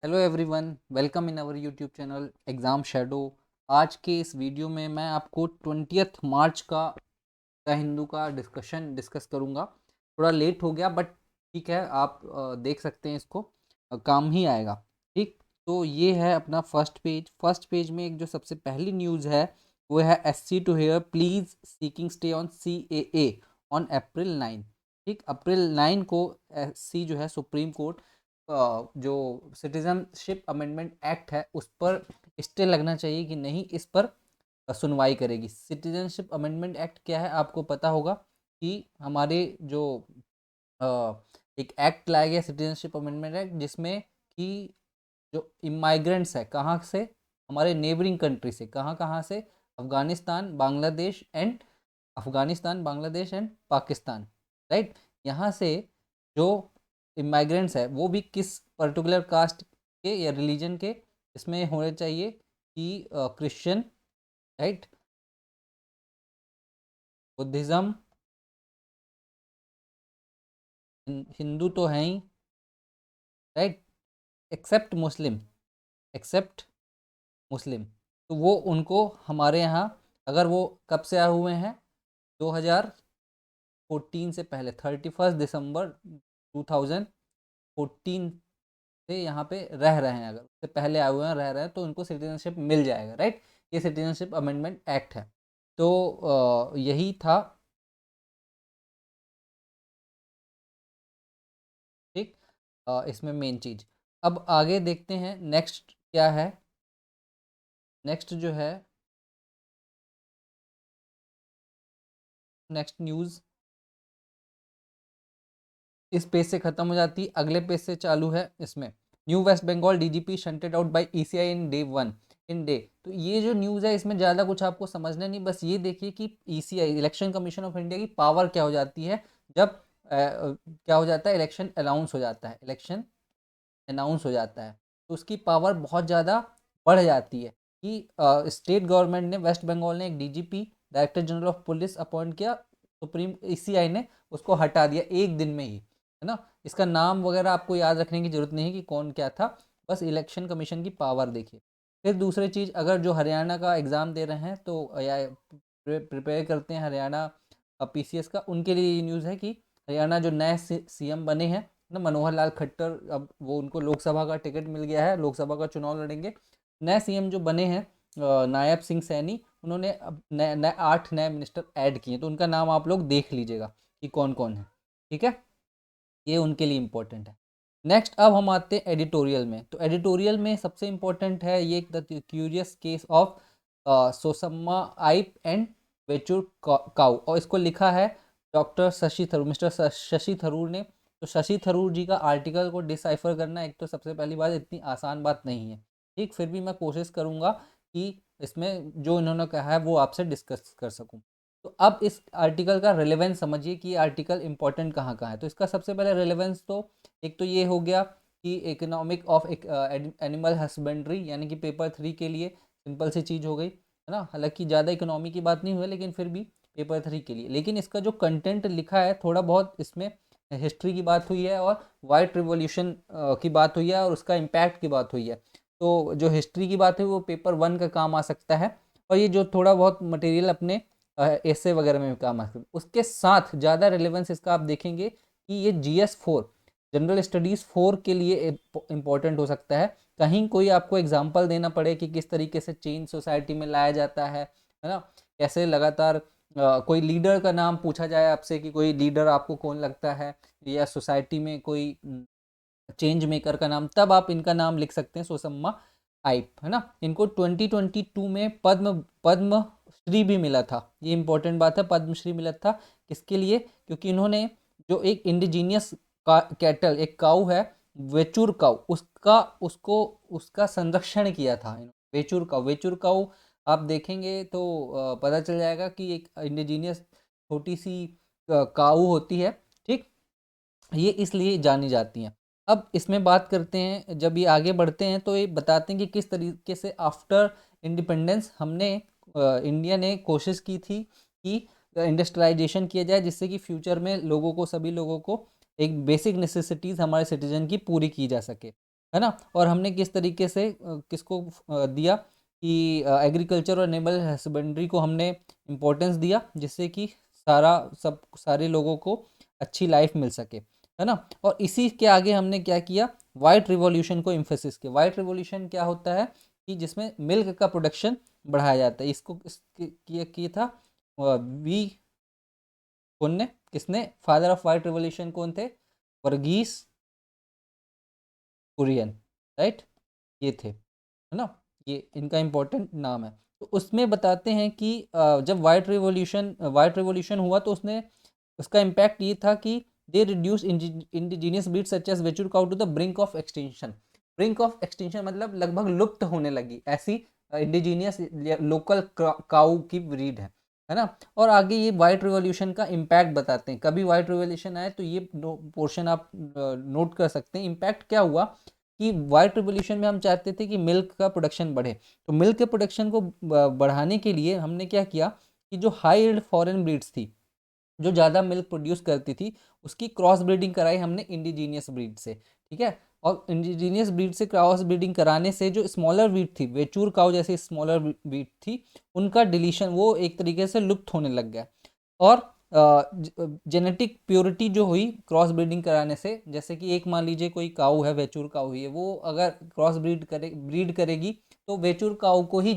Hello everyone, welcome in our YouTube channel exam shadow. आज के इस वीडियो में मैं आपको 20th मार्च का द हिंदू का डिस्कस करूँगा। थोड़ा लेट हो गया बट ठीक है, आप देख सकते हैं इसको, काम ही आएगा। ठीक, तो ये है अपना फर्स्ट पेज में एक जो सबसे पहली न्यूज़ है वो है SC to hear pleas seeking stay on CAA on April 9। ठीक, अप्रैल 9 को SC जो है सुप्रीम कोर्ट जो सिटीजनशिप अमेंडमेंट एक्ट है उस पर स्टे लगना चाहिए कि नहीं, इस पर सुनवाई करेगी। सिटीजनशिप अमेंडमेंट एक्ट क्या है आपको पता होगा कि हमारे जो अ, एक एक्ट लाया गया सिटीजनशिप अमेंडमेंट एक्ट, जिसमें कि जो इमाइग्रेंट्स है कहाँ से, हमारे नेबरिंग कंट्री से, कहाँ कहाँ से, अफगानिस्तान बांग्लादेश एंड पाकिस्तान, राइट। यहाँ से जो इमाइग्रेंट्स है वो भी किस पर्टिकुलर कास्ट के या रिलीजन के इसमें होने चाहिए कि क्रिश्चियन, राइट, बुद्धिज़्म, हिंदू तो हैं ही, राइट, एक्सेप्ट मुस्लिम, एक्सेप्ट मुस्लिम। तो वो उनको हमारे यहाँ, अगर वो कब से आए हुए हैं, 2014 से पहले, 31 दिसंबर 2014 से यहाँ पे रह रहे हैं, अगर उससे पहले आए हुए हैं रह रहे हैं तो उनको सिटीजनशिप मिल जाएगा, राइट। ये सिटीजनशिप अमेंडमेंट एक्ट है। तो यही था। ठीक, इसमें मेन चीज़। अब आगे देखते हैं नेक्स्ट क्या है। नेक्स्ट जो है, नेक्स्ट न्यूज़ इस पेज से खत्म हो जाती, अगले पेज से चालू है। इसमें new West Bengal DGP shunted out by ECI in day 1 in day. तो ये जो न्यूज़ है इसमें ज़्यादा कुछ आपको समझना नहीं, बस ये देखिए कि ECI election commission of India की पावर क्या हो जाती है जब क्या हो जाता है, इलेक्शन अनाउंस हो जाता है, इलेक्शन अनाउंस हो जाता है तो उसकी पावर बहुत ज़्यादा बढ़ जाती है कि स्टेट गवर्नमेंट ने, वेस्ट बंगाल ने एक DGP, director general of police appoint किया, सुप्रीम ECI ने उसको हटा दिया एक दिन में ही, है ना। इसका नाम वगैरह आपको याद रखने की जरूरत नहीं है कि कौन क्या था, बस इलेक्शन कमीशन की पावर देखिए। फिर दूसरी चीज़, अगर जो हरियाणा का एग्ज़ाम दे रहे हैं तो या प्रिपेयर करते हैं हरियाणा PCS का, उनके लिए ये न्यूज़ है कि हरियाणा जो नए CM बने हैं ना, मनोहर लाल खट्टर, अब वो उनको लोकसभा का टिकट मिल गया है, लोकसभा का चुनाव लड़ेंगे। नए CM जो बने हैं नायब सिंह सैनी, उन्होंने अब नए नए 8 नए मिनिस्टर ऐड किए, तो उनका नाम आप लोग देख लीजिएगा कि कौन कौन है। ठीक है, ये उनके लिए इम्पोर्टेंट है। नेक्स्ट, अब हम आते हैं एडिटोरियल में। तो एडिटोरियल में सबसे इम्पोर्टेंट है ये the curious case of Sosamma Iype and Vechur cow, और इसको लिखा है डॉक्टर शशि थरूर, मिस्टर शशि थरूर ने। तो शशि थरूर जी का आर्टिकल को डिसाइफर करना, एक तो सबसे पहली बात, इतनी आसान बात नहीं है। ठीक, फिर भी मैं कोशिश करूँगा कि इसमें जो इन्होंने कहा है वो आपसे डिस्कस कर सकूँ। तो अब इस आर्टिकल का रेलेवेंस समझिए कि आर्टिकल इंपॉर्टेंट कहाँ कहाँ है। तो इसका सबसे पहले रेलेवेंस तो एक तो ये हो गया कि इकोनॉमिक ऑफ एनिमल हस्बेंड्री, यानी कि पेपर 3 के लिए सिंपल सी चीज़ हो गई, है ना। हालांकि ज़्यादा इकोनॉमी की बात नहीं हुई लेकिन फिर भी पेपर 3 के लिए। लेकिन इसका जो कंटेंट लिखा है थोड़ा बहुत, इसमें हिस्ट्री की बात हुई है और वाइट रिवॉल्यूशन की बात हुई है और उसका इम्पैक्ट की बात हुई है। तो जो हिस्ट्री की बात है वो पेपर 1 का काम आ सकता है, और ये जो थोड़ा बहुत मटेरियल अपने ऐसे वगैरह में भी काम आ सकता है। उसके साथ ज़्यादा रिलेवेंस इसका आप देखेंगे कि ये GS4 जनरल स्टडीज़ 4 के लिए इम्पोर्टेंट हो सकता है। कहीं कोई आपको एग्जाम्पल देना पड़े कि किस तरीके से चेंज सोसाइटी में लाया जाता है ना, कैसे लगातार कोई लीडर का नाम पूछा जाए आपसे कि कोई लीडर आपको कौन लगता है, या सोसाइटी में कोई चेंज मेकर का नाम, तब आप इनका नाम लिख सकते हैं, सोसम्मा आइप, है ना। इनको 2022 में पद्म पद्म श्री भी मिला था। ये इंपॉर्टेंट बात है, पद्म श्री मिला था किसके लिए, क्योंकि इन्होंने जो एक इंडिजीनियस कैटल, एक काऊ है वेचुर काऊ, उसका संरक्षण किया था। वेचुर काऊ आप देखेंगे तो पता चल जाएगा कि एक इंडिजीनियस छोटी सी काऊ होती है। ठीक, ये इसलिए जानी जाती हैं। अब इसमें बात करते हैं, जब ये आगे बढ़ते हैं तो ये बताते हैं कि किस तरीके से आफ्टर इंडिपेंडेंस हमने इंडिया ने कोशिश की थी कि इंडस्ट्रियलाइजेशन किया जाए, जिससे कि फ्यूचर में लोगों को, सभी लोगों को एक बेसिक नेसेसिटीज़ हमारे सिटीजन की पूरी की जा सके। है ना। और हमने किस तरीके से किसको दिया कि एग्रीकल्चर और एनिमल हस्बेंड्री को हमने इम्पोर्टेंस दिया, जिससे कि सारे लोगों को अच्छी लाइफ मिल सके, है ना। और इसी के आगे हमने क्या किया, वाइट रिवॉल्यूशन को इम्फेसिस किया। वाइट रिवॉल्यूशन क्या होता है कि जिसमें मिल्क का प्रोडक्शन बढ़ाया जाता है। इसको किया था वी कौन ने, किसने, फादर ऑफ वाइट रिवॉल्यूशन कौन थे, वर्गीस कुरियन, राइट, ये थे, है ना। ये इनका इम्पोर्टेंट नाम है। तो उसमें बताते हैं कि जब वाइट रिवॉल्यूशन हुआ तो उसका इम्पैक्ट ये था कि they reduce indigenous breed such as Vechur cow to the brink of extinction. Brink of extinction मतलब लगभग लुप्त होने लगी ऐसी इंडिजीनियस लोकल काउ की ब्रीड है ना। और आगे ये वाइट रिवॉल्यूशन का इम्पैक्ट बताते हैं। कभी वाइट रिवॉल्यूशन आए तो ये पोर्शन आप नोट कर सकते हैं। इम्पैक्ट क्या हुआ कि वाइट रिवॉल्यूशन में हम चाहते थे कि मिल्क का प्रोडक्शन बढ़े। तो मिल्क के प्रोडक्शन को बढ़ाने के लिए हमने क्या किया कि जो हाई यील्ड फॉरेन ब्रीड्स थी, जो ज़्यादा मिल्क प्रोड्यूस करती थी, उसकी क्रॉस ब्रीडिंग कराई हमने इंडिजीनियस ब्रीड से, ठीक है। और इंडिजीनियस ब्रीड से क्रॉस ब्रीडिंग कराने से जो स्मॉलर ब्रीड थी, वेचूर काउ जैसी स्मॉलर ब्रीड थी, उनका डिलीशन वो एक तरीके से लुप्त होने लग गया। और जेनेटिक प्योरिटी जो हुई क्रॉस ब्रीडिंग कराने से, जैसे कि एक मान लीजिए कोई काऊ है, वेचूर काऊ हुई है, वो अगर क्रॉस ब्रीड करेगी तो वेचूर काऊ को ही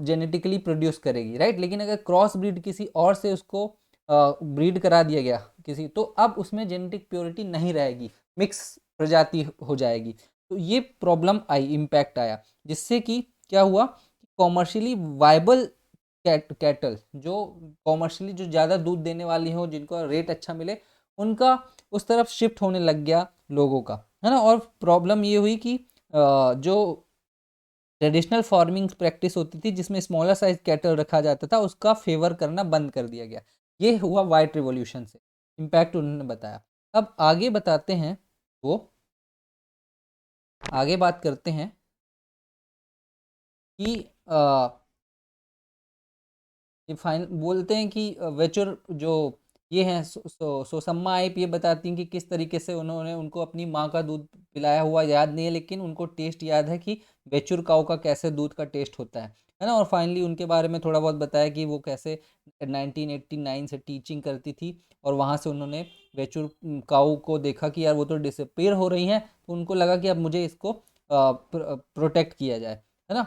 जेनेटिकली प्रोड्यूस करेगी, राइट। लेकिन अगर क्रॉस ब्रीड किसी और से उसको ब्रीड करा दिया गया किसी, तो अब उसमें जेनेटिक प्योरिटी नहीं रहेगी, मिक्स प्रजाति हो जाएगी। तो ये प्रॉब्लम आई, इम्पैक्ट आया, जिससे कि क्या हुआ, कॉमर्शियली वाइबल कैटल जो कॉमर्शियली जो ज़्यादा दूध देने वाली हो, जिनको रेट अच्छा मिले, उनका उस तरफ शिफ्ट होने लग गया लोगों का, है ना। और प्रॉब्लम ये हुई कि जो ट्रेडिशनल फार्मिंग प्रैक्टिस होती थी जिसमें स्मॉलर साइज कैटल रखा जाता था, उसका फेवर करना बंद कर दिया गया। ये हुआ वाइट रिवॉल्यूशन से, इम्पैक्ट उन्होंने बताया। अब आगे बताते हैं, वो आगे बात करते हैं कि ये फाइन बोलते हैं कि वेचुर जो ये हैं सोसम्मा आइप, ये बताती हैं कि किस तरीके से उन्होंने उनको अपनी माँ का दूध पिलाया हुआ याद नहीं है, लेकिन उनको टेस्ट याद है कि वेचुर काऊ का कैसे दूध का टेस्ट होता है ना। और फाइनली उनके बारे में थोड़ा बहुत बताया कि वो कैसे 1989 से टीचिंग करती थी, और वहाँ से उन्होंने वेचुर काऊ को देखा कि यार वो तो डिसअपेयर हो रही हैं, तो उनको लगा कि अब मुझे इसको प्रोटेक्ट किया जाए, है ना।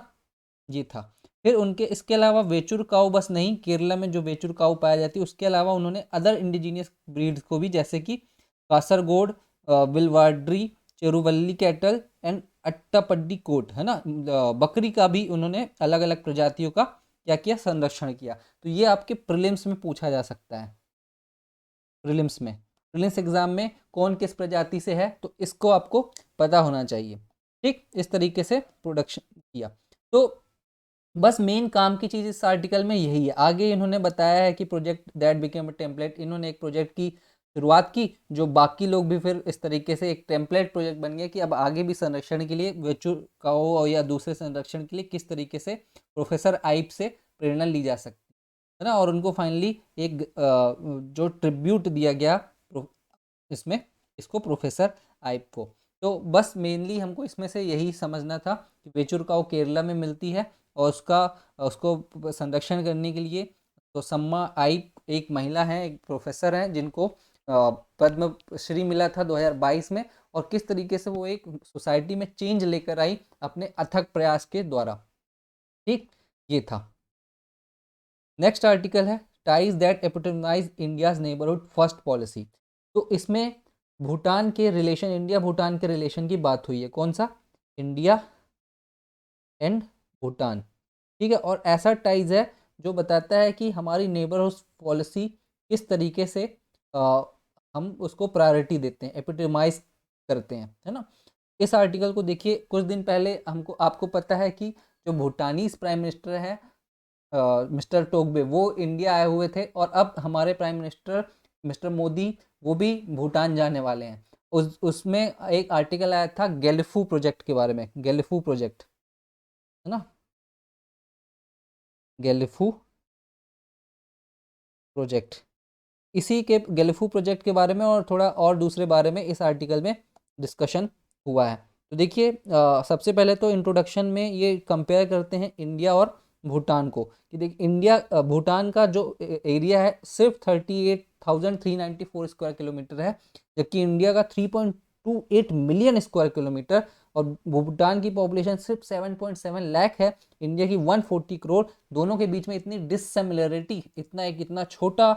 ये था। फिर उनके इसके अलावा वेचुर काऊ बस नहीं, केरला में जो वेचुर काऊ पाया जाती है उसके अलावा उन्होंने अदर इंडिजीनियस ब्रीड्स को भी, जैसे कि Kasaragod, विलवाड्री, Cheruvalli cattle and अट्टापड्डी coat, है ना, बकरी का भी उन्होंने अलग अलग प्रजातियों का क्या किया, संरक्षण किया। तो ये आपके प्रीलिम्स में पूछा जा सकता है। प्रीलिम्स एग्जाम में कौन किस प्रजाति से है, तो इसको आपको पता होना चाहिए। ठीक, इस तरीके से प्रोडक्शन किया। तो बस मेन काम की चीज़ इस आर्टिकल में यही है। आगे इन्होंने बताया है कि project that became a template, इन्होंने एक प्रोजेक्ट की शुरुआत की, जो बाकी लोग भी फिर इस तरीके से एक टेम्पलेट प्रोजेक्ट बन गया कि अब आगे भी संरक्षण के लिए वेचुर काऊ या दूसरे संरक्षण के लिए किस तरीके से प्रोफेसर आइप से प्रेरणा ली जा सकती है ना। और उनको फाइनली एक जो ट्रिब्यूट दिया गया इसमें, इसको प्रोफेसर आइप को। तो बस मेनली हमको इसमें से यही समझना था कि वेचुर काऊ केरला में मिलती है, और उसको संरक्षण करने के लिए तो सम्मा आइप एक महिला है, एक प्रोफेसर हैं, जिनको पद्म श्री मिला था 2022 में, और किस तरीके से वो एक सोसाइटी में चेंज लेकर आई अपने अथक प्रयास के द्वारा। ठीक, ये था। नेक्स्ट आर्टिकल है ties that epitomise India's neighbourhood first policy. तो इसमें भूटान के रिलेशन, इंडिया भूटान के रिलेशन की बात हुई है। कौन सा, इंडिया एंड भूटान, ठीक है। और ऐसा टाइज है जो बताता है कि हमारी नेबरहुड पॉलिसी किस तरीके से आ, हम उसको प्रायोरिटी देते हैं, एपिटमाइज करते हैं, है ना। इस आर्टिकल को देखिए, कुछ दिन पहले हमको आपको पता है कि जो भूटानीज प्राइम मिनिस्टर है मिस्टर टोगबे, वो इंडिया आए हुए थे, और अब हमारे प्राइम मिनिस्टर मिस्टर मोदी वो भी भूटान जाने वाले हैं। उसमें एक आर्टिकल आया था गेलिफू प्रोजेक्ट के बारे में, गेलिफू प्रोजेक्ट, है ना, गेलिफू प्रोजेक्ट। इसी के गेलिफू प्रोजेक्ट के बारे में और थोड़ा और दूसरे बारे में इस आर्टिकल में डिस्कशन हुआ है। तो देखिए सबसे पहले तो इंट्रोडक्शन में ये कंपेयर करते हैं इंडिया और भूटान को, कि देखिए इंडिया भूटान का जो एरिया है सिर्फ 38,394 स्क्वायर किलोमीटर है, जबकि इंडिया का 3.28 मिलियन स्क्वायर किलोमीटर, और भूटान की पॉपुलेशन सिर्फ 7.7 लाख है, इंडिया की 140 करोड़। दोनों के बीच में इतनी डिससिमिलरिटी, एक इतना छोटा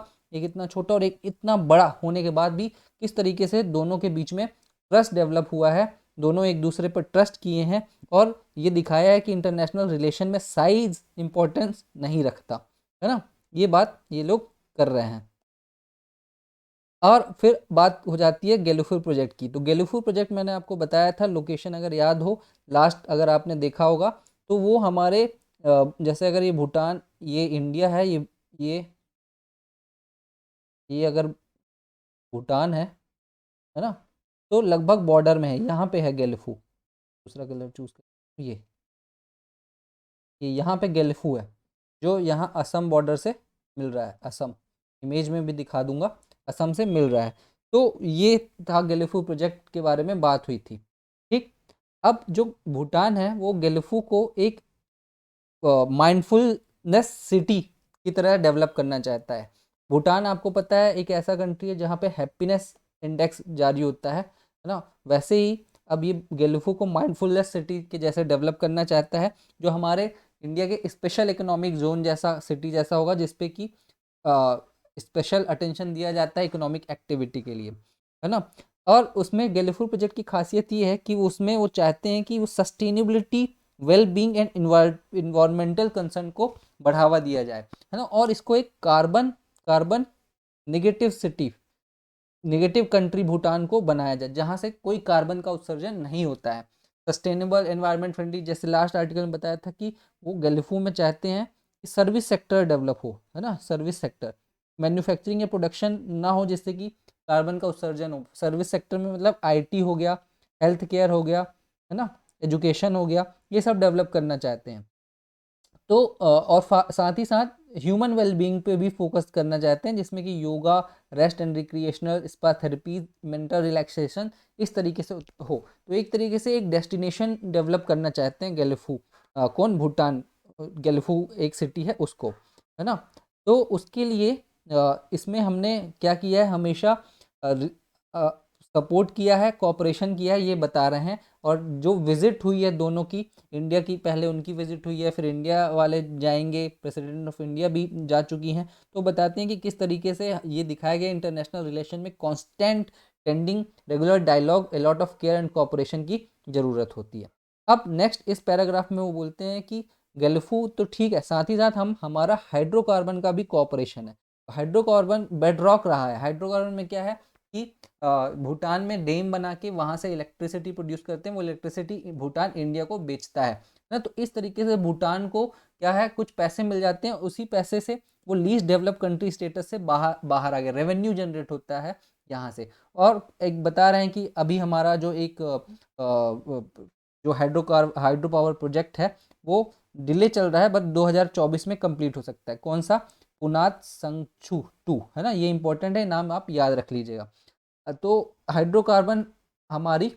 और एक इतना बड़ा होने के बाद भी किस तरीके से दोनों के बीच में ट्रस्ट डेवलप हुआ है, दोनों एक दूसरे पर ट्रस्ट किए हैं, और ये दिखाया है कि इंटरनेशनल रिलेशन में साइज इंपॉर्टेंस नहीं रखता, है ना। ये बात ये लोग कर रहे हैं। और फिर बात हो जाती है गैलीफुर प्रोजेक्ट की। तो गैलीफुर प्रोजेक्ट मैंने आपको बताया था, लोकेशन अगर याद हो, लास्ट अगर आपने देखा होगा, तो वो हमारे जैसे अगर ये भूटान, ये इंडिया है, ये अगर भूटान है ना, तो लगभग बॉर्डर में है, यहाँ पे है गैलीफू। दूसरा कलर चूज कर, ये यहाँ पे गैलीफू है, जो यहाँ असम बॉर्डर से मिल रहा है, असम, इमेज में भी दिखा दूंगा, असम से मिल रहा है। तो ये था गैलीफू प्रोजेक्ट के बारे में बात हुई थी, ठीक। अब जो भूटान है वो गैलीफू को एक माइंडफुलनेस सिटी की तरह डेवलप करना चाहता है। भूटान आपको पता है एक ऐसा कंट्री है जहाँ पे हैप्पीनेस इंडेक्स जारी होता है ना। वैसे ही अब ये गैलीफू को माइंडफुलनेस सिटी के जैसे डेवलप करना चाहता है, जो हमारे इंडिया के स्पेशल इकोनॉमिक जोन जैसा सिटी जैसा होगा, जिसपे कि स्पेशल अटेंशन दिया जाता है इकोनॉमिक एक्टिविटी के लिए, है ना। और उसमें गैलीफू प्रोजेक्ट की खासियत ये है कि उसमें वो चाहते हैं कि वो sustainability, well being and environmental concern को बढ़ावा दिया जाए, है ना। और इसको एक carbon carbon negative city, negative country Bhutan को बनाया जाए, जहाँ से कोई कार्बन का उत्सर्जन नहीं होता है, सस्टेनेबल एनवायरनमेंट फ्रेंडली। जैसे लास्ट आर्टिकल में बताया था कि वो गैलीफू में चाहते हैं कि सर्विस सेक्टर डेवलप हो, है ना, सर्विस सेक्टर, मैन्युफैक्चरिंग या प्रोडक्शन ना हो जिससे कि कार्बन का उत्सर्जन हो। सर्विस सेक्टर में मतलब आईटी हो गया, हेल्थ केयर हो गया, है ना, एजुकेशन हो गया, ये सब डेवलप करना चाहते हैं। तो और साथ ही साथ ह्यूमन वेलबींग पे भी फोकस करना चाहते हैं, जिसमें कि yoga, rest and recreational, spa therapy, mental relaxation इस तरीके से हो। तो एक तरीके से एक डेस्टिनेशन डेवलप करना चाहते हैं गैलीफू, कौन, भूटान, गैलीफू एक सिटी है उसको, है ना। तो उसके लिए इसमें हमने क्या किया है, हमेशा सपोर्ट किया है, कोऑपरेशन किया है, ये बता रहे हैं। और जो विजिट हुई है दोनों की, इंडिया की पहले उनकी विजिट हुई है, फिर इंडिया वाले जाएंगे, प्रेसिडेंट ऑफ इंडिया भी जा चुकी हैं, तो बताते हैं कि किस तरीके से ये दिखाया गया इंटरनेशनल रिलेशन में constant tending regular dialogue, a lot of care and cooperation की ज़रूरत होती है। अब नेक्स्ट इस पैराग्राफ में वो बोलते हैं कि गल्फू तो ठीक है, साथ ही साथ हम हमारा हाइड्रोकार्बन का भी कोऑपरेशन है। हाइड्रोकार्बन बेड रॉक रहा है। हाइड्रोकार्बन में क्या है कि भूटान में डैम बना के वहाँ से इलेक्ट्रिसिटी प्रोड्यूस करते हैं, वो इलेक्ट्रिसिटी भूटान इंडिया को बेचता है ना। तो इस तरीके से भूटान को क्या है, कुछ पैसे मिल जाते हैं, उसी पैसे से वो लीस्ट डेवलप कंट्री स्टेटस से बाहर बाहर आ गया, रेवेन्यू जनरेट होता है यहाँ से। और एक बता रहे हैं कि अभी हमारा जो एक जो हाइड्रो पावर प्रोजेक्ट है वो डिले चल रहा है, बट 2024 में कंप्लीट हो सकता है। कौन सा, पुनात संगछू 2, है ना, ये इंपॉर्टेंट है, नाम आप याद रख लीजिएगा। तो हाइड्रोकार्बन हमारी,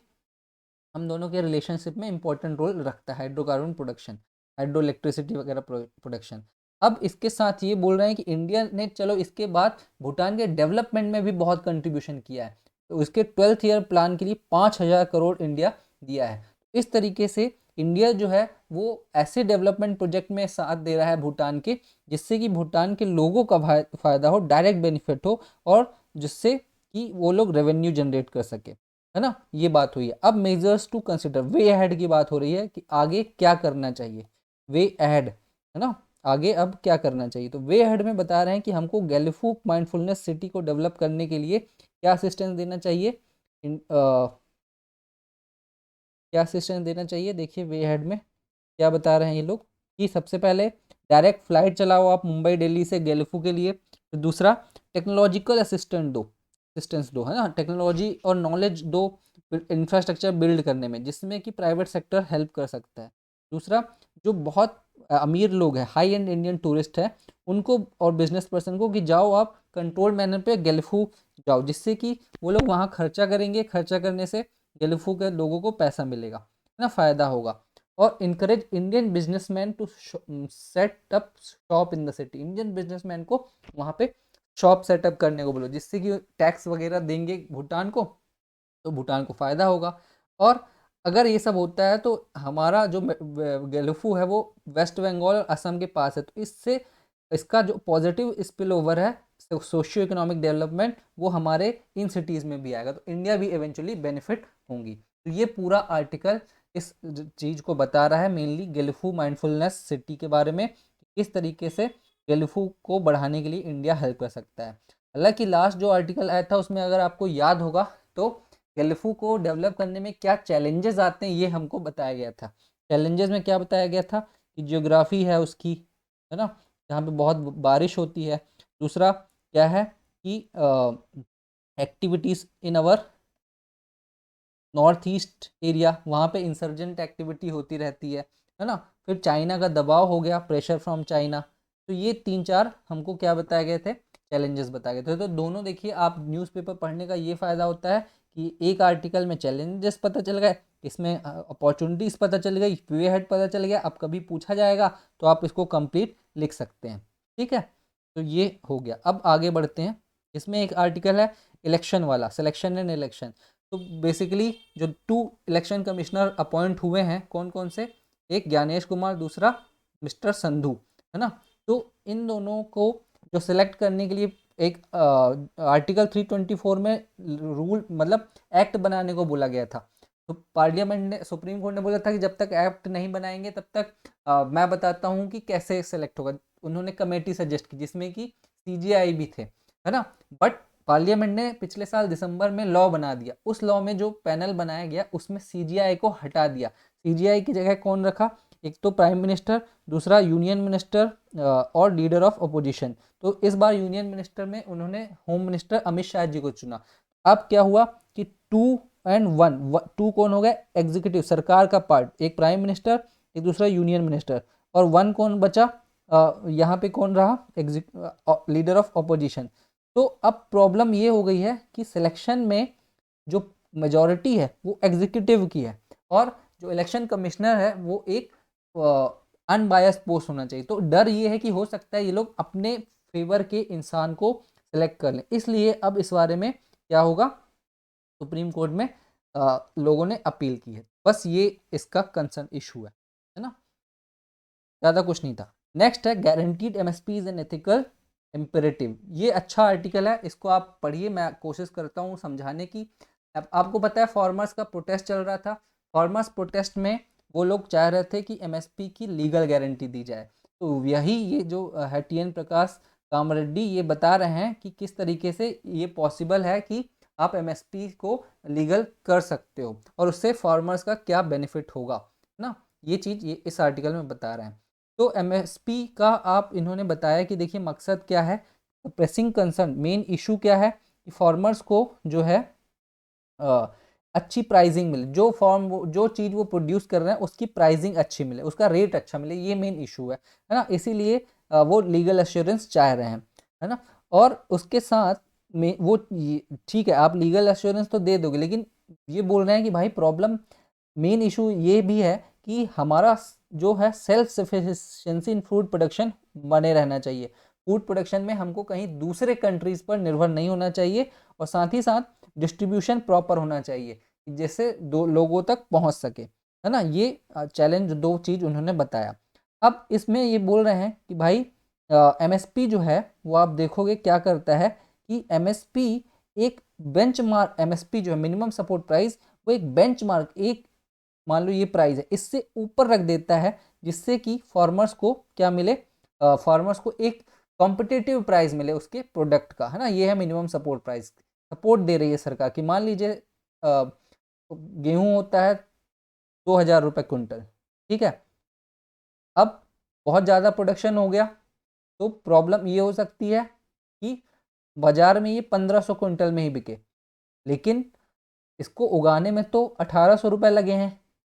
हम दोनों के रिलेशनशिप में इंपॉर्टेंट रोल रखता है हाइड्रोकार्बन प्रोडक्शन, हाइड्रो इलेक्ट्रिसिटी वगैरह प्रोडक्शन। अब इसके साथ ये बोल रहे हैं कि इंडिया ने, चलो इसके बाद भूटान के डेवलपमेंट में भी बहुत कंट्रीब्यूशन किया है, तो उसके 12th ईयर प्लान के लिए 5,000 करोड़ इंडिया दिया है। इस तरीके से इंडिया जो है वो ऐसे डेवलपमेंट प्रोजेक्ट में साथ दे रहा है भूटान के, जिससे कि भूटान के लोगों का फायदा हो, डायरेक्ट बेनिफिट हो, और जिससे कि वो लोग रेवेन्यू जनरेट कर सके, है ना। ये बात हुई है। अब measures to consider, way ahead की बात हो रही है कि आगे क्या करना चाहिए, वे अहेड, है ना, आगे अब क्या करना चाहिए। तो वे अहेड में बता रहे हैं कि हमको गैलीफू माइंडफुलनेस सिटी को डेवलप करने के लिए क्या असिस्टेंस देना चाहिए, क्या असिस्टेंस देना चाहिए। देखिए वे हेड में क्या बता रहे हैं ये लोग, कि सबसे पहले डायरेक्ट फ्लाइट चलाओ आप मुंबई दिल्ली से गैलीफू के लिए। फिर दूसरा, टेक्नोलॉजिकल असिस्टेंस दो, है ना, टेक्नोलॉजी और नॉलेज दो इंफ्रास्ट्रक्चर बिल्ड करने में, जिसमें कि प्राइवेट सेक्टर हेल्प कर सकता है। दूसरा, जो बहुत अमीर लोग हैं, हाई एंड इंडियन टूरिस्ट है, उनको और बिजनेस पर्सन को कि जाओ आप कंट्रोल मैनर पे गैलीफू जाओ, जिससे कि वो लोग वहाँ खर्चा करेंगे, खर्चा करने से गेलफू के लोगों को पैसा मिलेगा, है ना, फ़ायदा होगा। और encourage Indian businessman to set up shop in the city, Indian businessman को वहाँ पे शॉप सेटअप करने को बोलो, जिससे कि टैक्स वगैरह देंगे भूटान को, तो भूटान को फ़ायदा होगा। और अगर ये सब होता है तो हमारा जो गेलफू है वो वेस्ट बंगाल और असम के पास है, तो इससे इसका जो पॉजिटिव स्पिल ओवर है सोशियो इकोनॉमिक डेवलपमेंट, वो हमारे इन सिटीज़ में भी आएगा, तो इंडिया भी इवेंचुअली बेनिफिट होंगी। तो ये पूरा आर्टिकल इस चीज़ को बता रहा है, मेनली गेलफू माइंडफुलनेस सिटी के बारे में, किस तरीके से गेलफू को बढ़ाने के लिए इंडिया हेल्प कर सकता है। हालांकि लास्ट जो आर्टिकल आया था उसमें अगर आपको याद होगा तो गेलफू को डेवलप करने में क्या चैलेंजेस आते हैं ये हमको बताया गया था। चैलेंजेस में क्या बताया गया था कि ज्योग्राफी है उसकी, है ना, जहाँ पे बहुत बारिश होती है। दूसरा क्या है कि एक्टिविटीज़ इन अवर नॉर्थ ईस्ट एरिया, वहाँ पे इंसर्जेंट एक्टिविटी होती रहती है ना। फिर चाइना का दबाव हो गया, प्रेशर फ्रॉम चाइना। तो ये 3-4 हमको क्या बताए गए थे, चैलेंजेस बताए गए थे। तो दोनों देखिए, आप न्यूज़पेपर पढ़ने का ये फ़ायदा होता है कि एक आर्टिकल में चैलेंजेस पता चल गए, इसमें अपॉर्चुनिटीज़ पता चल गई, वे हेड पता चल गया, अब कभी पूछा जाएगा तो आप इसको कंप्लीट लिख सकते हैं। ठीक है, तो ये हो गया। अब आगे बढ़ते हैं, इसमें एक आर्टिकल है इलेक्शन वाला, सिलेक्शन एंड इलेक्शन। तो बेसिकली जो 2 इलेक्शन कमिश्नर अपॉइंट हुए हैं, कौन कौन से, एक ज्ञानेश कुमार, दूसरा मिस्टर संधू, है ना। तो इन दोनों को जो सिलेक्ट करने के लिए एक आर्टिकल 324 में रूल मतलब एक्ट बनाने को बोला गया था। तो पार्लियामेंट ने, सुप्रीम कोर्ट ने बोला था कि जब तक एक्ट नहीं बनाएंगे तब तक मैं बताता हूँ कि कैसे सेलेक्ट होगा। उन्होंने कमेटी सजेस्ट की जिसमें कि सीजीआई भी थे, है ना। बट पार्लियामेंट ने पिछले साल दिसंबर में लॉ बना दिया, उस लॉ में जो पैनल बनाया गया उसमें सीजीआई को हटा दिया। सीजीआई की जगह कौन रखा, एक तो प्राइम मिनिस्टर, दूसरा यूनियन मिनिस्टर और लीडर ऑफ अपोजिशन। तो इस बार यूनियन मिनिस्टर में उन्होंने होम मिनिस्टर अमित शाह जी को चुना। अब क्या हुआ कि 2 and 1, 2 कौन हो गया, एग्जीक्यूटिव सरकार का पार्ट, एक प्राइम मिनिस्टर, एक दूसरा यूनियन मिनिस्टर, और 1 कौन बचा, यहाँ पे कौन रहा, लीडर ऑफ अपोजिशन। तो अब प्रॉब्लम ये हो गई है कि सिलेक्शन में जो मेजॉरिटी है वो एग्जीक्यूटिव की है, और जो इलेक्शन कमिश्नर है वो एक अनबायस्ड पोस्ट होना चाहिए। तो डर ये है कि हो सकता है ये लोग अपने फेवर के इंसान को सिलेक्ट कर लें, इसलिए अब इस बारे में क्या होगा, सुप्रीम कोर्ट में लोगों ने अपील की है। बस ये इसका कंसर्न इशू है ना, ज़्यादा कुछ नहीं था। नेक्स्ट है गारंटीड एमएसपीज एंड एथिकल इम्पेरेटिव। ये अच्छा आर्टिकल है, इसको आप पढ़िए, मैं कोशिश करता हूँ समझाने की। अब आपको पता है फार्मर्स का प्रोटेस्ट चल रहा था, फार्मर्स प्रोटेस्ट में वो लोग चाह रहे थे कि एमएसपी की लीगल गारंटी दी जाए। तो यही ये जो है टी एन प्रकाश कामरेड्डी ये बता रहे हैं कि किस तरीके से ये पॉसिबल है कि आप एमएसपी को लीगल कर सकते हो और उससे फार्मर्स का क्या बेनिफिट होगा ना, ये चीज़ ये इस आर्टिकल में बता रहे हैं। तो एमएसपी का आप इन्होंने बताया कि देखिए मकसद क्या है, प्रेसिंग कंसर्न, मेन इशू क्या है कि फार्मर्स को जो है अच्छी प्राइसिंग मिले, जो चीज़ वो प्रोड्यूस कर रहे हैं उसकी प्राइसिंग अच्छी मिले, उसका रेट अच्छा मिले, ये मेन इशू है ना। इसीलिए वो लीगल एश्योरेंस चाह रहे हैं, है ना। और उसके साथ में वो ठीक है, आप लीगल एश्योरेंस तो दे दोगे, लेकिन ये बोल रहे हैं कि भाई प्रॉब्लम, मेन इशू ये भी है कि हमारा जो है सेल्फ सफिशिएंसी इन फूड प्रोडक्शन बने रहना चाहिए। फूड प्रोडक्शन में हमको कहीं दूसरे कंट्रीज पर निर्भर नहीं होना चाहिए, और साथ ही साथ डिस्ट्रीब्यूशन प्रॉपर होना चाहिए जिससे दो लोगों तक पहुंच सके, है ना। ये चैलेंज 2 चीज़ उन्होंने बताया। अब इसमें ये बोल रहे हैं कि भाई एमएसपी जो है वो आप देखोगे क्या करता है कि एमएसपी एक बेंचमार्क, एमएसपी जो है मिनिमम सपोर्ट प्राइस, वो एक बेंचमार्क, एक मान लो ये प्राइस है, इससे ऊपर रख देता है जिससे कि फार्मर्स को क्या मिले, फार्मर्स को एक कॉम्पिटिटिव प्राइस मिले उसके प्रोडक्ट का, है ना। ये है मिनिमम सपोर्ट प्राइस, सपोर्ट दे रही है सरकार की। मान लीजिए गेहूं होता है 2,000 रुपये कुंटल, ठीक है। अब बहुत ज़्यादा प्रोडक्शन हो गया तो प्रॉब्लम ये हो सकती है कि बाजार में ये 1,500 कुंटल में ही बिके, लेकिन इसको उगाने में तो 1,800 रुपये लगे हैं,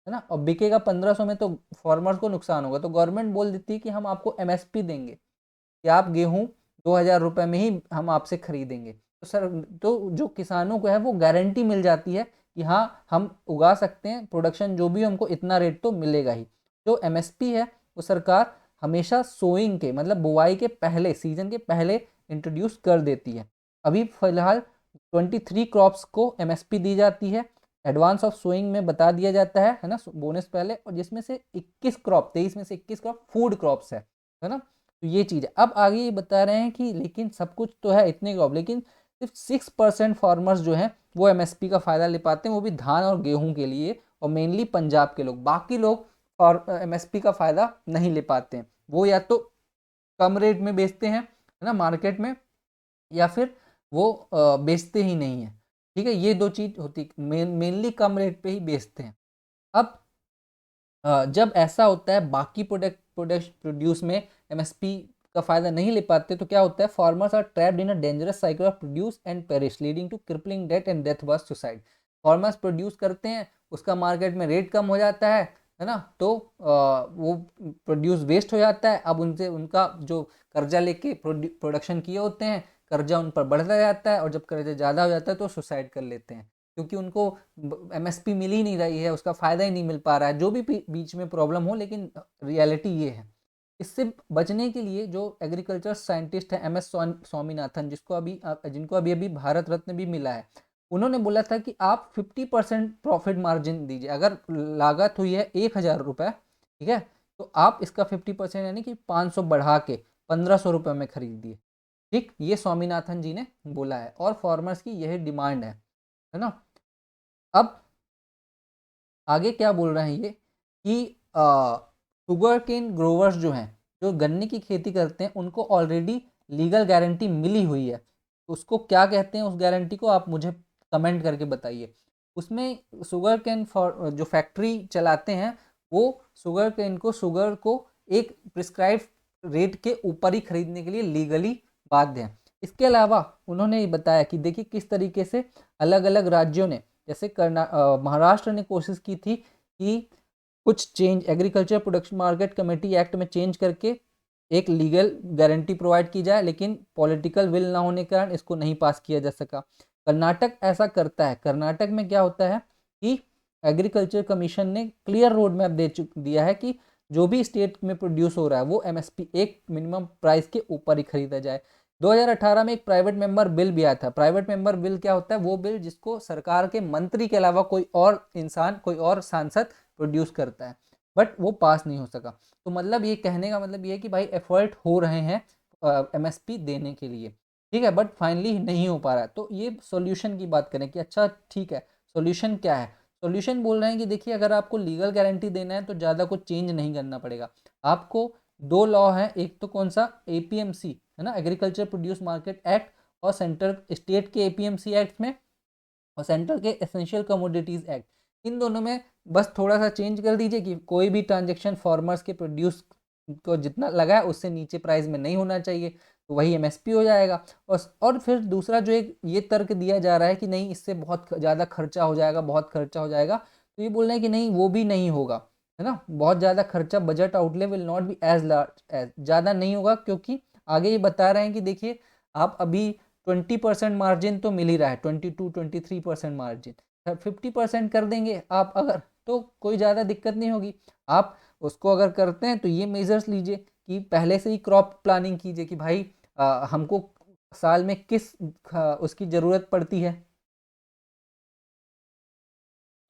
है ना, और बिकेगा 1,500 में, तो फार्मर्स को नुकसान होगा। तो गवर्नमेंट बोल देती है कि हम आपको एमएसपी देंगे कि आप गेहूं 2,000 रुपये में ही हम आपसे खरीदेंगे। तो सर, तो जो किसानों को है वो गारंटी मिल जाती है कि हाँ हम उगा सकते हैं, प्रोडक्शन जो भी हमको इतना रेट तो मिलेगा ही। जो एमएसपी है वो सरकार हमेशा सोइंग के मतलब बुआई के पहले, सीजन के पहले इंट्रोड्यूस कर देती है। अभी फिलहाल 23 क्रॉप्स को एमएसपी दी जाती है, एडवांस ऑफ सोइंग में बता दिया जाता है ना, बोनस पहले, और जिसमें से 21 क्रॉप, 23 में से 21 क्रॉप फूड क्रॉप्स है ना। तो ये चीज़ है। अब आगे ये बता रहे हैं कि लेकिन सब कुछ तो है इतने क्रॉप, लेकिन सिर्फ 6% फार्मर्स जो हैं वो एमएसपी का फ़ायदा ले पाते हैं, वो भी धान और गेहूं के लिए, और मेनली पंजाब के लोग। बाकी लोग और एमएसपी का फ़ायदा नहीं ले पाते हैं। वो या तो कम रेट में बेचते हैं है ना मार्केट में, या फिर वो बेचते ही नहीं है। ठीक है, ये दो चीज़ होती, मेनली कम रेट पे ही बेचते हैं। अब जब ऐसा होता है बाकी प्रोडक्ट प्रोड्यूस में एमएसपी का फायदा नहीं ले पाते, तो क्या होता है, farmers are trapped in a dangerous cycle of produce and perish leading to crippling debt and death worse suicide. Farmers produce करते हैं, उसका मार्केट में रेट कम हो जाता है ना, तो वो प्रोड्यूस वेस्ट हो जाता है। अब उनसे उनका जो कर्जा लेके प्रोडक्शन किए होते हैं, कर्जा उन पर बढ़ता जाता है, और जब कर्जा ज़्यादा हो जाता है तो सुसाइड कर लेते हैं, क्योंकि उनको एमएसपी मिल ही नहीं रही है, उसका फ़ायदा ही नहीं मिल पा रहा है, जो भी बीच में प्रॉब्लम हो, लेकिन रियलिटी ये है। इससे बचने के लिए जो एग्रीकल्चर साइंटिस्ट है एम एस स्वामीनाथन, जिनको अभी अभी भारत रत्न भी मिला है, उन्होंने बोला था कि आप 50% प्रॉफिट मार्जिन दीजिए। अगर लागत हुई है 1,000 रुपये, ठीक है, तो आप इसका 50% यानी कि 500 बढ़ा के 1,500 रुपये में खरीदिए। ठीक, ये स्वामीनाथन जी ने बोला है, और फार्मर्स की यही डिमांड है ना। अब आगे क्या बोल रहे हैं ये कि शुगर केन ग्रोवर्स जो हैं, जो गन्ने की खेती करते हैं, उनको ऑलरेडी लीगल गारंटी मिली हुई है। तो उसको क्या कहते हैं, उस गारंटी को आप मुझे कमेंट करके बताइए। उसमें शुगर केन फॉर जो फैक्ट्री चलाते हैं, वो शुगर को एक प्रिस्क्राइब रेट के ऊपर ही खरीदने के लिए लीगली बाध्य हैं। इसके अलावा उन्होंने ये बताया कि देखिए किस तरीके से अलग अलग राज्यों ने, जैसे महाराष्ट्र ने कोशिश की थी कि कुछ change agriculture production market committee act में चेंज करके एक लीगल गारंटी प्रोवाइड की जाए, लेकिन पॉलिटिकल विल ना होने के कारण इसको नहीं पास किया जा सका। कर्नाटक ऐसा करता है। कर्नाटक में क्या होता है कि एग्रीकल्चर कमीशन ने क्लियर रोड मैप दिया है कि जो भी स्टेट में प्रोड्यूस हो रहा है वो एमएसपी एक मिनिमम प्राइस के ऊपर ही खरीदा जाए। 2018 में एक प्राइवेट मेंबर बिल भी आया था। प्राइवेट मेंबर बिल क्या होता है, वो बिल जिसको सरकार के मंत्री के अलावा कोई और इंसान, कोई और सांसद प्रोड्यूस करता है, बट वो पास नहीं हो सका। तो मतलब ये कहने का मतलब ये है कि भाई एफर्ट हो रहे हैं एमएसपी देने के लिए, ठीक है, बट फाइनली नहीं हो पा रहा है। तो ये सॉल्यूशन की बात करें कि अच्छा ठीक है, सॉल्यूशन क्या है। सॉल्यूशन बोल रहे हैं कि देखिए अगर आपको लीगल गारंटी देना है तो ज़्यादा कुछ चेंज नहीं करना पड़ेगा आपको। दो लॉ हैं, एक तो कौन सा, एपीएमसी है ना, एग्रीकल्चर प्रोड्यूस मार्केट एक्ट, और सेंटर स्टेट के एपीएमसी एक्ट में और सेंटर के एसेंशियल कमोडिटीज़ एक्ट, इन दोनों में बस थोड़ा सा चेंज कर दीजिए कि कोई भी ट्रांजेक्शन फार्मर्स के प्रोड्यूस को जितना लगा है उससे नीचे प्राइस में नहीं होना चाहिए, तो वही एमएसपी हो जाएगा। और फिर दूसरा जो एक ये तर्क दिया जा रहा है कि नहीं इससे बहुत ज़्यादा खर्चा हो जाएगा, बहुत खर्चा हो जाएगा, तो ये बोल रहे हैं कि नहीं वो भी नहीं होगा, है ना। बहुत ज़्यादा खर्चा, budget outlay will not be as large, as ज़्यादा नहीं होगा, क्योंकि आगे ये बता रहे हैं कि देखिए आप अभी 20% मार्जिन तो मिल ही रहा है, 22-23% मार्जिन, 50% कर देंगे आप अगर, तो कोई ज़्यादा दिक्कत नहीं होगी। आप उसको अगर करते हैं तो ये मेजर्स लीजिए कि पहले से ही क्रॉप प्लानिंग कीजिए कि भाई हमको साल में किस उसकी ज़रूरत पड़ती है,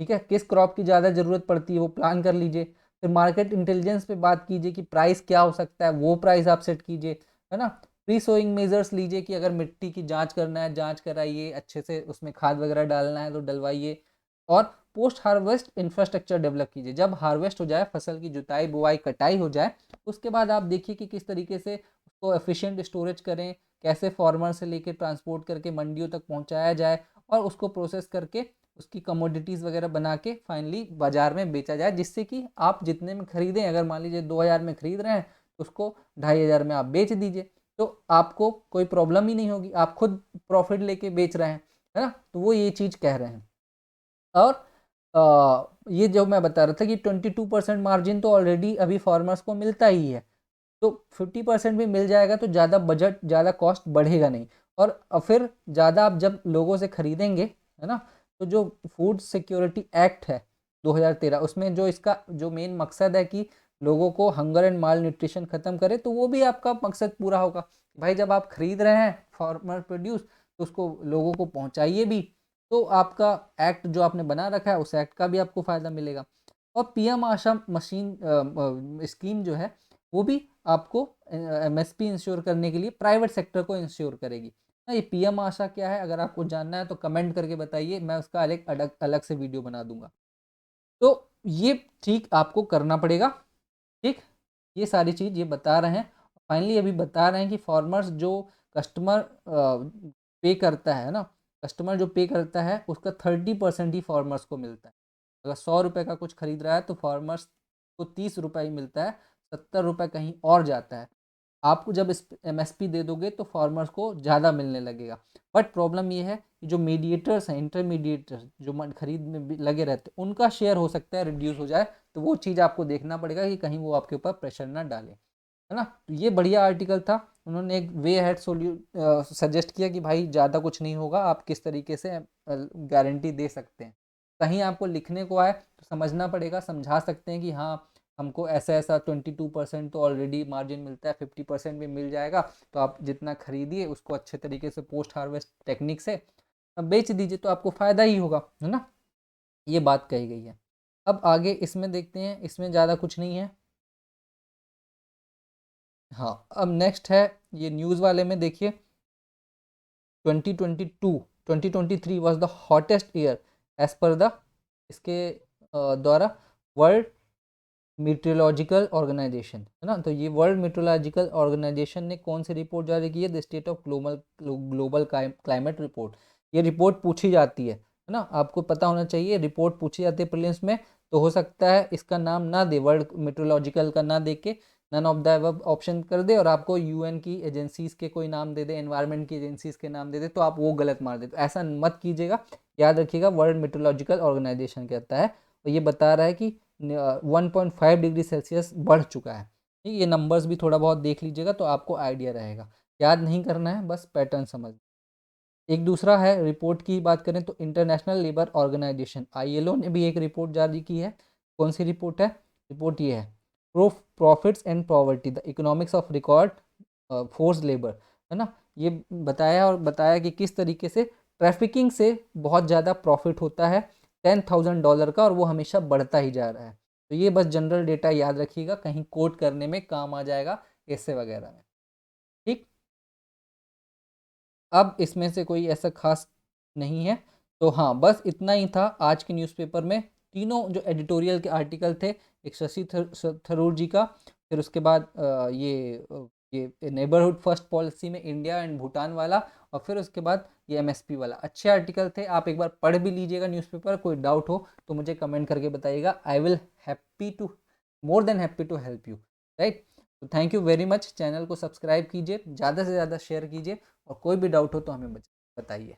ठीक है, किस क्रॉप की ज़्यादा ज़रूरत पड़ती है वो प्लान कर लीजिए। फिर मार्केट इंटेलिजेंस पे बात कीजिए कि प्राइस क्या हो सकता है, वो प्राइस आप सेट कीजिए, है ना। प्री सोइंग मेजर्स लीजिए कि अगर मिट्टी की जांच करना है जांच कराइए, अच्छे से उसमें खाद वगैरह डालना है तो डलवाइए। और पोस्ट हार्वेस्ट इंफ्रास्ट्रक्चर डेवलप कीजिए, जब हार्वेस्ट हो जाए, फसल की जुताई बुआई कटाई हो जाए, उसके बाद आप देखिए कि किस तरीके से उसको एफिशिएंट स्टोरेज करें, कैसे फार्मर से लेकर ट्रांसपोर्ट करके मंडियों तक पहुंचाया जाए, और उसको प्रोसेस करके उसकी कमोडिटीज़ वगैरह बना के फाइनली बाजार में बेचा जाए, जिससे कि आप जितने में खरीदें, अगर मान लीजिए 2,000 में खरीद रहे हैं तो उसको 2,500 में आप बेच दीजिए, तो आपको कोई प्रॉब्लम ही नहीं होगी, आप खुद प्रॉफिट लेके बेच रहे हैं, है ना। तो वो ये चीज़ कह रहे हैं। और ये जो मैं बता रहा था कि 22% मार्जिन तो ऑलरेडी अभी फार्मर्स को मिलता ही है, तो 50% भी मिल जाएगा तो ज़्यादा बजट, ज़्यादा कॉस्ट बढ़ेगा नहीं। और फिर ज़्यादा आप जब लोगों से खरीदेंगे, है ना, तो जो फूड सिक्योरिटी एक्ट है 2013, उसमें जो इसका जो मेन मकसद है कि लोगों को हंगर एंड माल न्यूट्रिशन खत्म करे, तो वो भी आपका मकसद पूरा होगा। भाई जब आप खरीद रहे हैं फार्मर प्रोड्यूस, तो उसको लोगों को पहुंचाइए भी, तो आपका एक्ट जो आपने बना रखा है उस एक्ट का भी आपको फायदा मिलेगा। और पीएम आशा मशीन स्कीम जो है वो भी आपको एमएसपी इंश्योर करने के लिए प्राइवेट सेक्टर को इंश्योर करेगी। ये पीएम आशा क्या है, अगर आपको जानना है तो कमेंट करके बताइए, मैं उसका अलग अलग से वीडियो बना दूंगा। तो ये ठीक आपको करना पड़ेगा। ठीक, ये सारी चीज़ ये बता रहे हैं। फाइनली अभी बता रहे हैं कि फार्मर्स जो कस्टमर पे करता है ना, कस्टमर जो पे करता है उसका 30% ही फार्मर्स को मिलता है। अगर 100 रुपये का कुछ खरीद रहा है तो फार्मर्स को 30 रुपये ही मिलता है, 70 रुपये कहीं और जाता है। आपको जब इस एमएसपी दे दोगे तो फार्मर्स को ज़्यादा मिलने लगेगा। बट प्रॉब्लम ये है कि जो मीडिएटर्स हैं, इंटरमीडिएटर्स जो खरीद में भी लगे रहते हैं, उनका शेयर हो सकता है रिड्यूस हो जाए। तो वो चीज़ आपको देखना पड़ेगा कि कहीं वो आपके ऊपर प्रेशर ना डाले, है ना। तो ये बढ़िया आर्टिकल था। उन्होंने एक वे हेड सजेस्ट किया कि भाई ज़्यादा कुछ नहीं होगा, आप किस तरीके से गारंटी दे सकते हैं। कहीं आपको लिखने को आए तो समझना पड़ेगा, समझा सकते हैं कि हाँ हमको ऐसा ऐसा 22% तो ऑलरेडी मार्जिन मिलता है, 50% भी मिल जाएगा, तो आप जितना खरीदिए उसको अच्छे तरीके से पोस्ट हार्वेस्ट टेक्निक से बेच दीजिए, तो आपको फ़ायदा ही होगा, है ना। ये बात कही गई है। अब आगे इसमें देखते हैं, इसमें ज़्यादा कुछ नहीं है। हाँ, अब नेक्स्ट है ये न्यूज़ वाले में देखिए, 2022 2023 was the hottest year as per the इसके द्वारा वर्ल्ड मीटरोलॉजिकल ऑर्गेनाइजेशन, है ना। तो ये वर्ल्ड मीटरोलॉजिकल ऑर्गेनाइजेशन ने कौन सी रिपोर्ट जारी की है, the state of global climate report. ये रिपोर्ट पूछी जाती है ना, आपको पता होना चाहिए, रिपोर्ट पूछी जाती है प्रीलिम्स में। तो हो सकता है इसका नाम ना दे, वर्ल्ड मीटरोलॉजिकल का ना दे के none of the above option कर दे, और आपको यूएन की एजेंसीज के कोई नाम दे दे, एनवायरनमेंट की एजेंसीज के नाम दे दे, तो आप वो गलत मार दे। तो ऐसा मत कीजिएगा, याद रखिएगा वर्ल्ड मीटरोलॉजिकल ऑर्गेनाइजेशन कहता है। और ये बता रहा है कि 1.5 डिग्री सेल्सियस बढ़ चुका है। ठीक, ये नंबर्स भी थोड़ा बहुत देख लीजिएगा तो आपको आइडिया रहेगा। याद नहीं करना है, बस पैटर्न समझ। एक दूसरा है, रिपोर्ट की बात करें तो इंटरनेशनल लेबर ऑर्गेनाइजेशन आईएलओ ने भी एक रिपोर्ट जारी की है। कौन सी रिपोर्ट है, रिपोर्ट ये है, proof profits and poverty the economics of record force labour, है ना। ये बताया, और बताया कि किस तरीके से ट्रैफिकिंग से बहुत ज़्यादा प्रॉफिट होता है $10,000 का, और वो हमेशा बढ़ता ही जा रहा है। तो ये बस जनरल डेटा याद रखिएगा, कहीं कोट करने में काम आ जाएगा ऐसे वगैरह में। ठीक, अब इसमें से कोई ऐसा खास नहीं है। तो हाँ, बस इतना ही था आज के न्यूज़पेपर में। तीनों जो एडिटोरियल के आर्टिकल थे, एक शशि थरूर जी का, फिर उसके बाद ये नेबरहुड फर्स्ट पॉलिसी में इंडिया एंड भूटान वाला, और फिर उसके बाद ये एमएसपी वाला। अच्छे आर्टिकल थे, आप एक बार पढ़ भी लीजिएगा न्यूज़पेपर। कोई डाउट हो तो मुझे कमेंट करके बताइएगा, I will happy to, more than happy to help you, right. तो thank you very much. Channel को सब्सक्राइब कीजिए, ज़्यादा से ज़्यादा शेयर कीजिए, और कोई भी डाउट हो तो हमें बताइए।